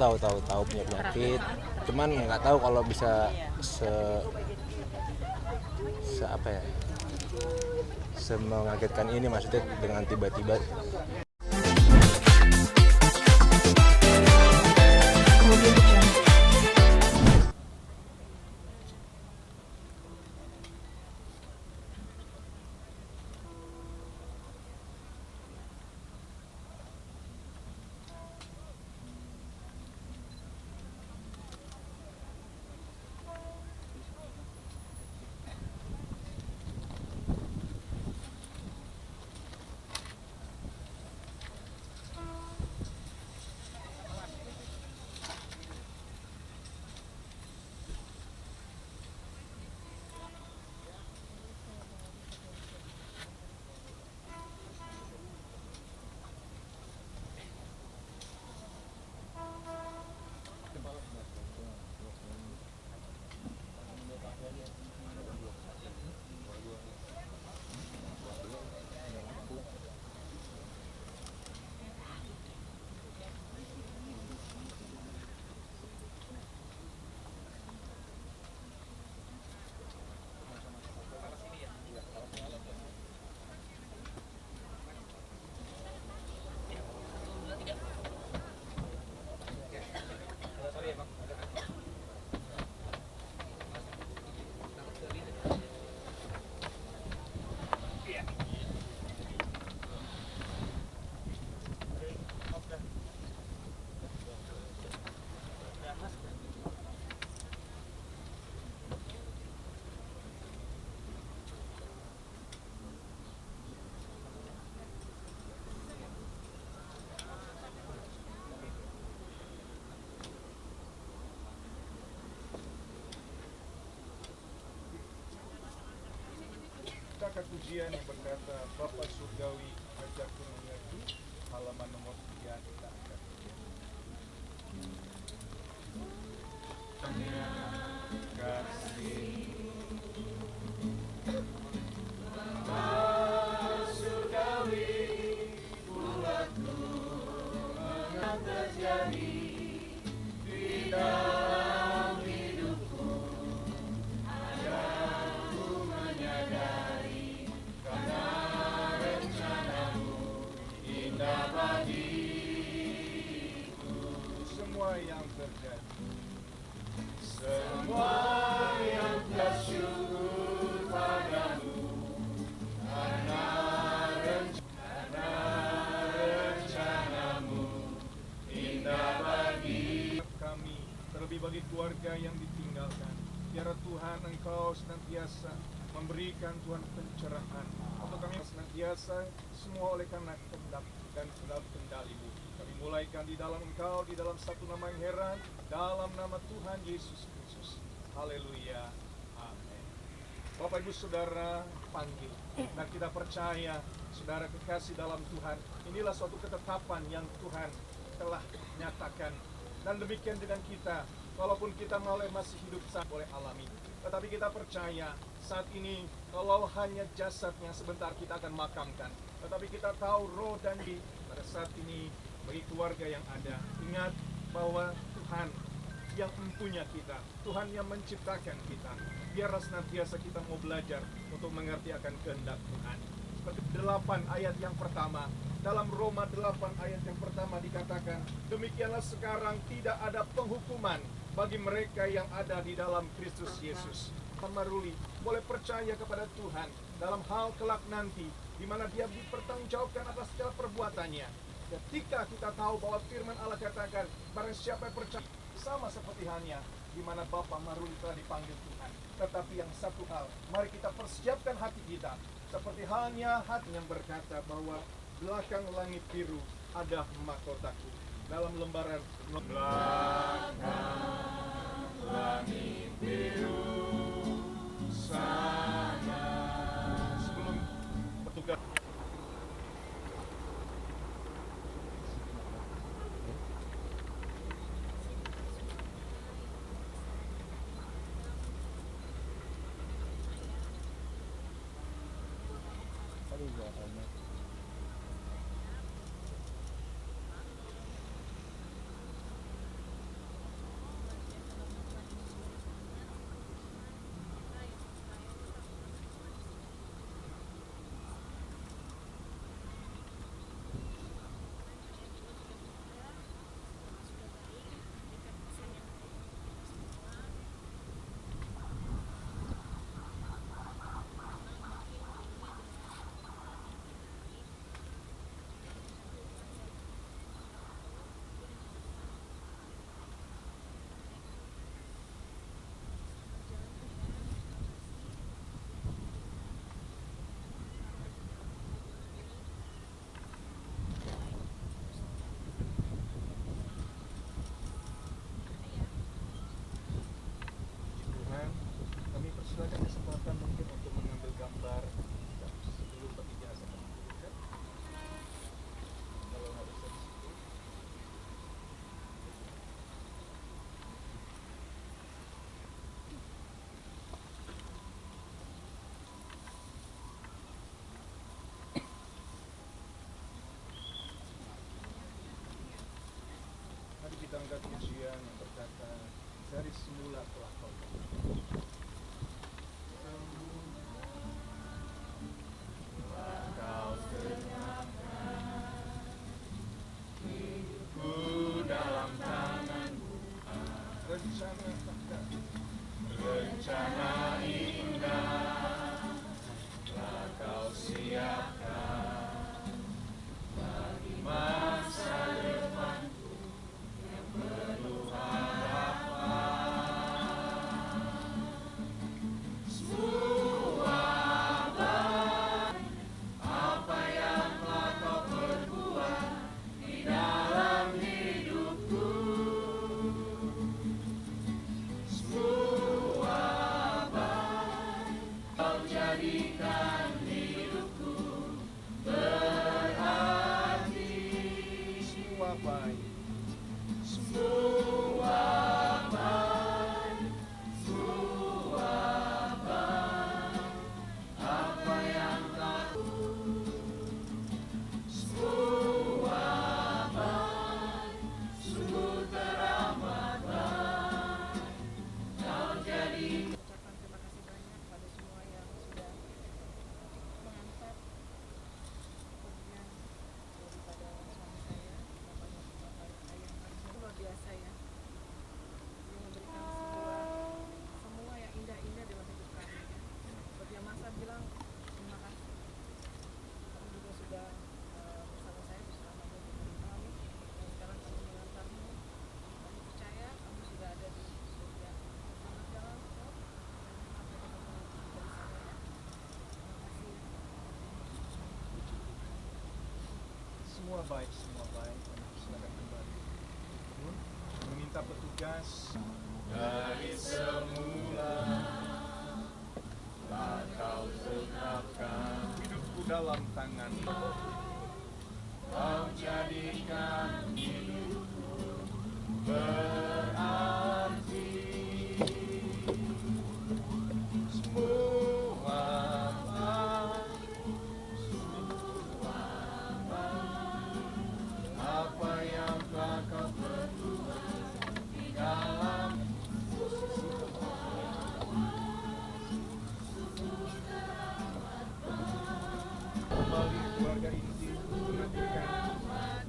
tahu punya penyakit, cuman nggak tahu kalau bisa se se apa ya, semengagetkan ini, maksudnya dengan tiba-tiba. Kata pujian yang berkata Bapa Surgawi ajarku mengerti, halaman nomor 3 kita akan kasih Surgawi buatku terjadi di dalam hidupku, ajarku menyadari karena rencanamu indah bagiku. Semua yang terjadi, semua yang bersyukur padamu, karena rencanamu indah bagi kami, terlebih bagi keluarga yang ditinggalkan. Biar Tuhan Engkau senantiasa memberikan Tuhan pencerahan untuk kami senantiasa semua oleh karena kehendak dan kendali-Mu. Kami mulaikan di dalam Engkau, di dalam satu nama yang heran, dalam nama Tuhan Yesus Kristus. Haleluya. Amin. Bapak Ibu Saudara panggil, dan kita percaya saudara kekasih dalam Tuhan, inilah suatu ketetapan yang Tuhan telah nyatakan. Dan demikian dengan kita, walaupun kita masih hidup boleh alami, tetapi kita percaya saat ini kalau hanya jasadnya sebentar kita akan makamkan, tetapi kita tahu roh dan di pada saat ini bagi keluarga yang ada, ingat bahwa Tuhan yang mempunyai kita, Tuhan yang menciptakan kita. Biarlah senantiasa kita mau belajar untuk mengerti akan kehendak Tuhan. Seperti 8 ayat yang pertama, dalam Roma 8 ayat yang pertama dikatakan, demikianlah sekarang tidak ada penghukuman bagi mereka yang ada di dalam Kristus Yesus. Maruli boleh percaya kepada Tuhan dalam hal kelak nanti, di mana dia dipertanggungjawabkan atas segala perbuatannya. Ketika kita tahu bahwa firman Allah katakan, barang siapa yang percaya, sama seperti halnya di mana Bapak Maruli telah dipanggil Tuhan. Tetapi yang satu hal, mari kita persiapkan hati kita, seperti halnya hati yang berkata bahwa belakang langit biru ada mahkotaku. Dalam lembaran belakang langit biru sana. Sebelum petugas seperti semula telah kau lakukan. Kau tenangkan hidupku dalam tanganmu. Rencana indah telah kau siapkan bagi masa depanku yang penuh harapan. Semua apa yang telah kau perbuat di dalam hidupku, semua baik kau jadikan hidupku berarti. Semua baik, semua baik, semua baik, apa yang kau semua baik, sungguh teramat baik, kau jadi. Ucapkan terima kasih banyak pada semua yang sudah mengantar kemudian daripada suami saya, bapak ayah kami luar biasa ya. Dia memberikan semua yang indah-indah dalam hidup kami ya. Seperti yang Masa bilang, terima kasih. Kamu juga sudah bersama saya bersama dengan kami dan sekarang kami mengantarmu. Kami percaya kamu sudah ada di surga. Selamat jalan, Rob. Sampai ketemu di sana ya. Terima kasih. Semua baik, semua baik. Silakan kembali. Meminta petugas dari semula telah kau tetapkan hidupku dalam tanganmu. Kau jadikan hidupku berarti. Semua baik, semua baik, apa yang telah kau perbuat di dalam kembali keluarga inti mengajukan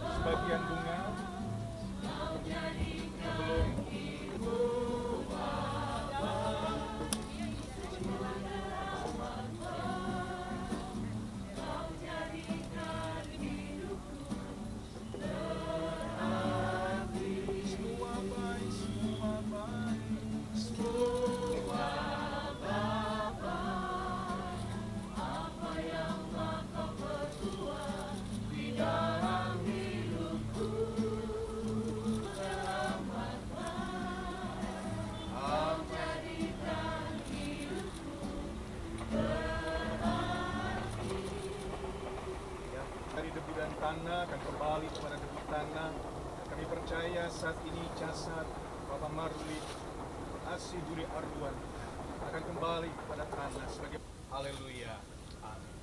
sebagian bunga sebelum semua baik, semua baik, semua baik, apa yang telah kau perbuat di dalam hidupku teramat baik, kau jadikan hidupku berarti. Ya, dari debu dan tanah akan kembali kepada debu tanah. Kami percaya saat ini jasad Bapak Maruli Asih Duri Arduan akan kembali kepada tanah sebagai haleluya. Amin.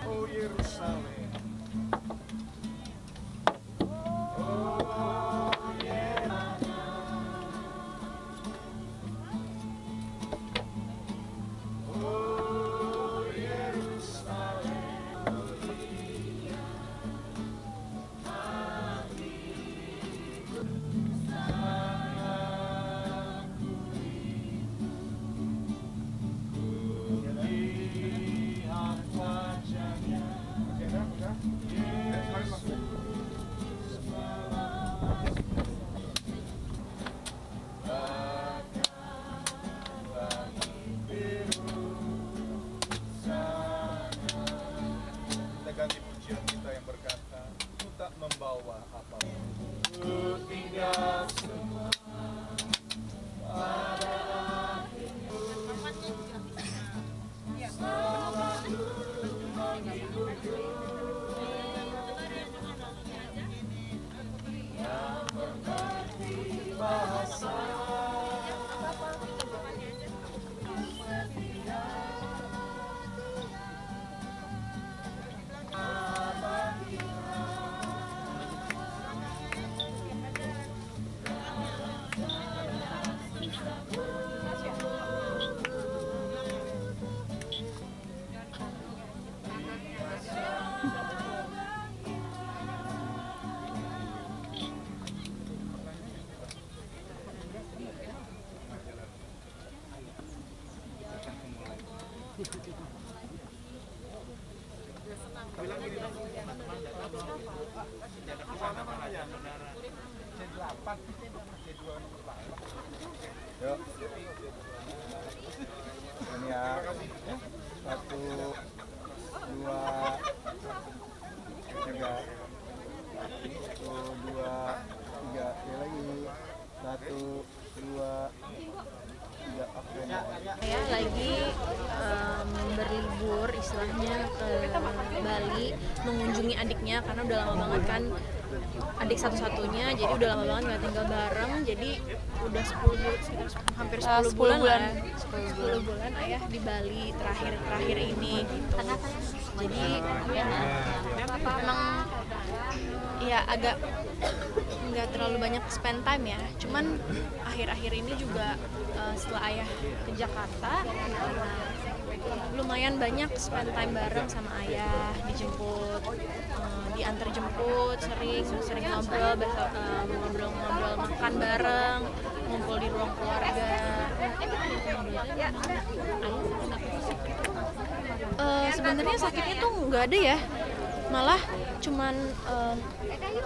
Oh Yerusalem, oh Yerusalem, Yuk. Ini ya. 1, 2, 3. 1, 2, 3. Sekali lagi. 1, 2, 3. Oke. Saya lagi berlibur istilahnya ke Bali mengunjungi adiknya karena udah lama banget kan, adik satu-satunya, jadi udah lama banget nggak tinggal bareng, jadi udah 10 bulan, hampir 10 bulan lah, 10 bulan ayah di Bali terakhir ini gitu. Jadi memang ya agak nggak terlalu banyak spend time ya, cuman akhir-akhir ini juga setelah ayah ke Jakarta lumayan banyak spend time bareng sama ayah, dijemput, diantar jemput, sering ngobrol, ngobrol makan bareng, ngumpul di ruang keluarga. Sebenarnya sakitnya tuh nggak ada ya, malah cuman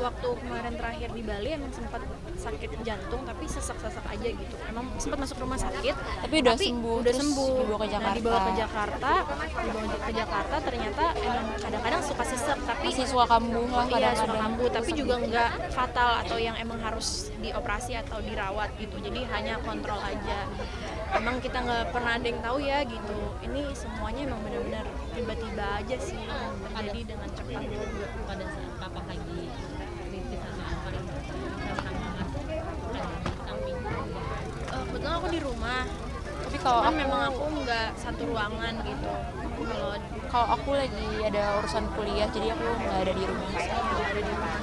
waktu kemarin terakhir di Bali emang sempat sakit jantung tapi sesak-sesak aja gitu, emang sempat masuk rumah sakit tapi udah sembuh dibawa ke Jakarta. Nah, dibawa ke Jakarta ternyata emang kadang-kadang suka sesek tapi masih suka kambuh lah iya, suka kadang-kadang. kambuh tapi juga nggak fatal atau yang emang harus dioperasi atau dirawat gitu, jadi hanya kontrol aja. Emang kita nggak pernah ada yang tahu ya gitu, ini semuanya emang benar-benar tiba-tiba aja sih terjadi dengan cepat. Pada saat papa lagi kritis atau apa itu sama samping. Kebetulan aku di rumah, Tapi kalau cuman aku memang aku nggak satu ruangan gitu. kalau aku lagi ada urusan kuliah jadi aku nggak ada di rumah.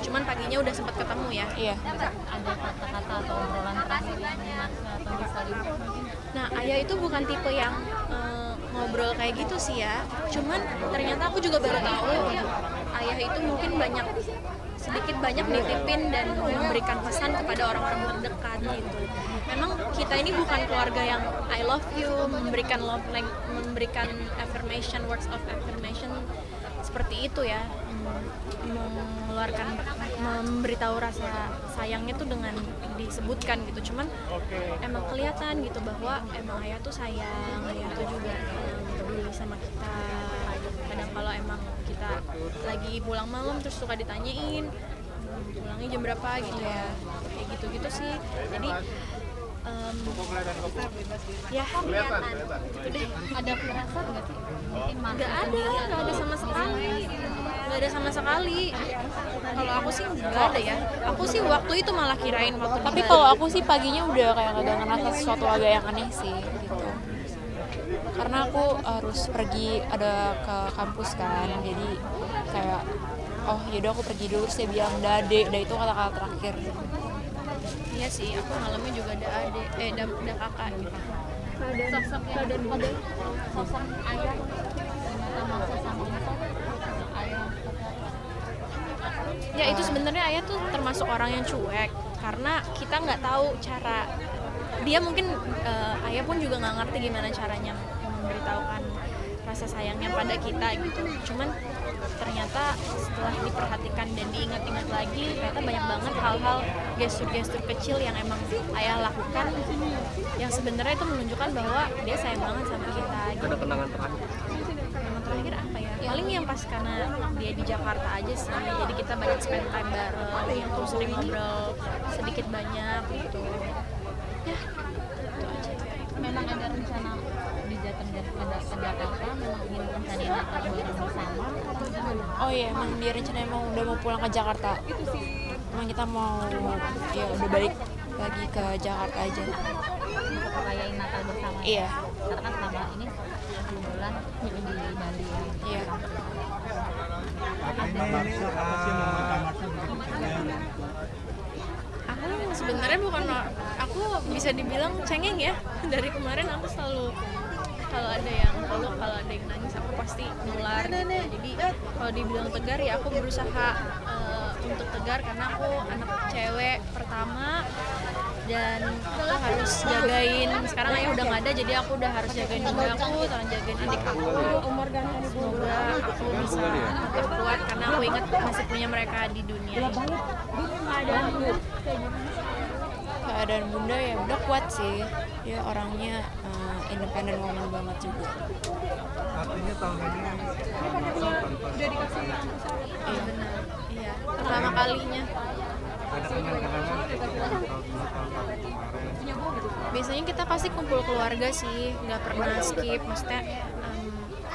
Cuman paginya udah sempat ketemu ya. Iya. Ada kata-kata atau obrolan terakhir yang memaksa atau bisa Nah, ayah itu bukan tipe yang ngobrol kayak gitu sih ya. Cuman ternyata aku juga baru tahu ayah itu mungkin sedikit banyak nitipin dan memberikan pesan kepada orang-orang terdekat gitu. Memang kita ini bukan keluarga yang I love you, memberikan affirmation, words of affirmation seperti itu ya. Memberitahu rasa sayangnya tuh dengan disebutkan gitu, cuman emang kelihatan gitu bahwa emang ayah tuh sayang, ayah tuh juga peduli sama kita. Kadang kalau emang kita lagi pulang malam terus suka ditanyain pulangnya jam berapa gitu ya, kayak gitu-gitu sih. Jadi ya kelihatan gitu deh. ada firasat nggak sih? Mungkin Nggak ada sama sekali. Kalau aku sih nggak ada ya. Aku sih waktu itu malah kirain waktu di Tapi Bali. kalau aku sih paginya udah kayak agak ngerasa sesuatu agak yang aneh sih gitu. Karena aku harus pergi ada ke kampus kan, jadi kayak oh yaudah aku pergi dulu, saya bilang dade, itu kata-kata terakhir. Iya sih, aku malamnya juga ada ada kakak gitu. sosok ayah ternyata maksa sama ayah Ya itu sebenarnya ayah tuh termasuk orang yang cuek karena kita nggak tahu cara dia, mungkin ayah pun juga nggak ngerti gimana caranya memberitahukan rasa sayangnya pada kita gitu. Cuman ternyata setelah diperhatikan dan diingat-ingat lagi, ternyata banyak banget hal-hal gestur-gestur kecil yang emang ayah lakukan yang sebenarnya itu menunjukkan bahwa dia sayang banget sama kita gitu. Ada kenangan terakhir? Kenangan terakhir apa ya? Paling yang pas karena dia di Jakarta aja sih, jadi kita banyak spend time bareng gitu, sering ngobrol sedikit banyak gitu ya, itu aja. memang ada rencana di Jakarta memang ingin rencanain Natal bareng bersama atau gimana? Oh iya, emang dia rencana emang udah mau pulang ke Jakarta. Emang kita mau ya udah balik lagi ke Jakarta aja. Untuk merayain Natal bersama. Iya. Karena kan selama ini 10 bulan di Bali ya. Iya. Aku sebenarnya aku bisa dibilang cengeng ya. Dari kemarin aku selalu kalau ada yang peluk, kalau ada yang nangis aku pasti nular gitu. Jadi kalau dibilang tegar ya aku berusaha untuk tegar karena aku anak cewek pertama dan aku harus jagain. Sekarang ayah udah nggak ada, jadi aku udah harus jagain bunda aku, tolong jagain adik aku. Semoga aku bisa tetap kuat karena aku ingat masih punya mereka di dunia ini. Keadaan bunda ya bunda kuat sih, dia orangnya independen woman banget juga. Artinya tahun ini Iya benar, iya pertama kalinya. ada kenangan-kenangan tahun Biasanya kita pasti kumpul keluarga sih, nggak pernah skip. Maksudnya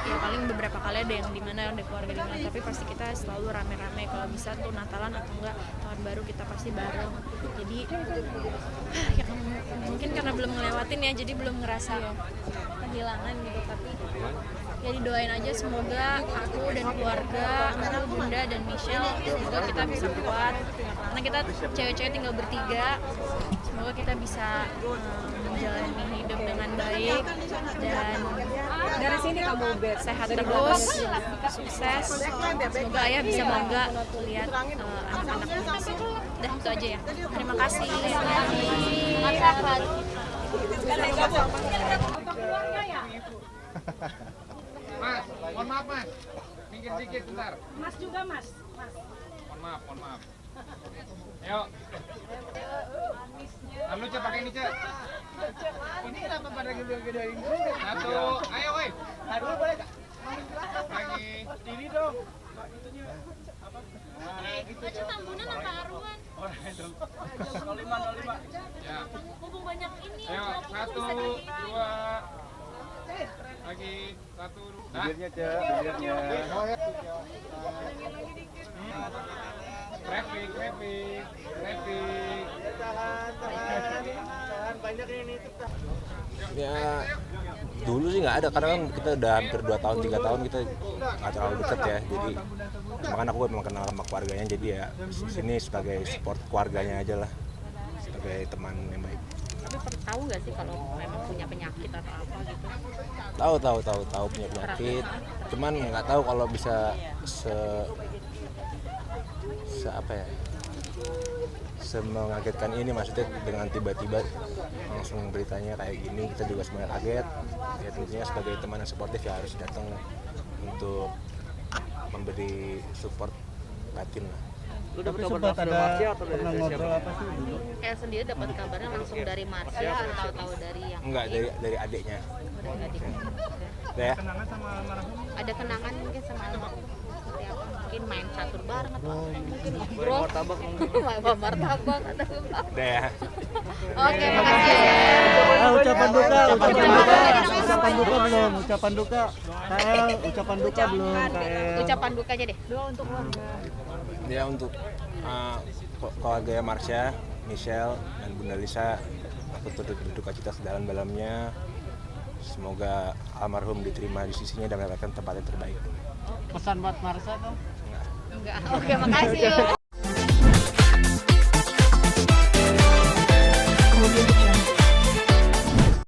ya paling beberapa kali ada yang di mana ada keluarga di mana, tapi pasti kita selalu rame-rame. Kalau bisa tuh Natalan atau enggak tahun baru kita pasti bareng. Jadi ya mungkin karena belum ngelewatin ya, jadi belum ngerasa kehilangan gitu. Tapi ya didoain aja semoga aku dan keluarga, aku, bunda dan Michelle, semoga kita bisa kuat. Karena kita cewek-cewek tinggal bertiga, semoga kita bisa menjalani hidup dengan baik dan dari sini kamu sehat terus, sukses. Semoga ayah bisa bangga lihat anak-anaknya di sini. Udah itu aja ya. Terima kasih. Mas, mohon maaf mas, minggir dikit bentar. Mas juga mas. Mohon maaf. Ayo. Lalu Cek pakai ini Cek. Ini kenapa pada gede-gedein? Satu, ayo woi. Aduh boleh Kak. Lagi. Ini dong. Baca tambunan apa aruan? Ya. Mumpung banyak ini. Ayo, satu, dua. Lagi, satu, dua. bibirnya bibirnya. Traffic. Ya dulu sih nggak ada, karena kan kita udah hampir 2 tahun 3 tahun kita nggak terlalu dekat ya, jadi makanya aku memang kenal sama keluarganya, jadi ya sini sebagai support keluarganya aja lah, sebagai teman yang baik. Tapi tahu nggak sih kalau memang punya penyakit atau apa gitu? Tahu punya penyakit, cuman nggak tahu kalau bisa semengagetkan ini, maksudnya dengan tiba-tiba langsung beritanya kayak gini, kita juga sebenarnya kaget. Ya tentunya sebagai teman yang suportif ya harus datang untuk memberi support batin lah. Tapi sempat ada pernah ngobrol apa sih dulu? Kayak sendiri dapat kabarnya langsung dari Marsha atau tahu dari yang Enggak, dari adiknya. dari adik? Ya. Ada kenangan mungkin sama almarhum seperti apa? Mungkin main catur bareng atau mungkin ngobrol. Main martabak atau apa? Udah ya. Oke, makasih. Ucapan duka belum? Ucapan duka KL, ucapan duka belum KL? Ucapan duka aja deh. Ya untuk keluarga Marsha, Michelle, dan Bunda Lisa, aku turut berduka cita sedalam-dalamnya. Semoga almarhum diterima di sisinya dan mendapatkan tempat yang terbaik. Pesan buat Marsha dong? Enggak. Oke, makasih.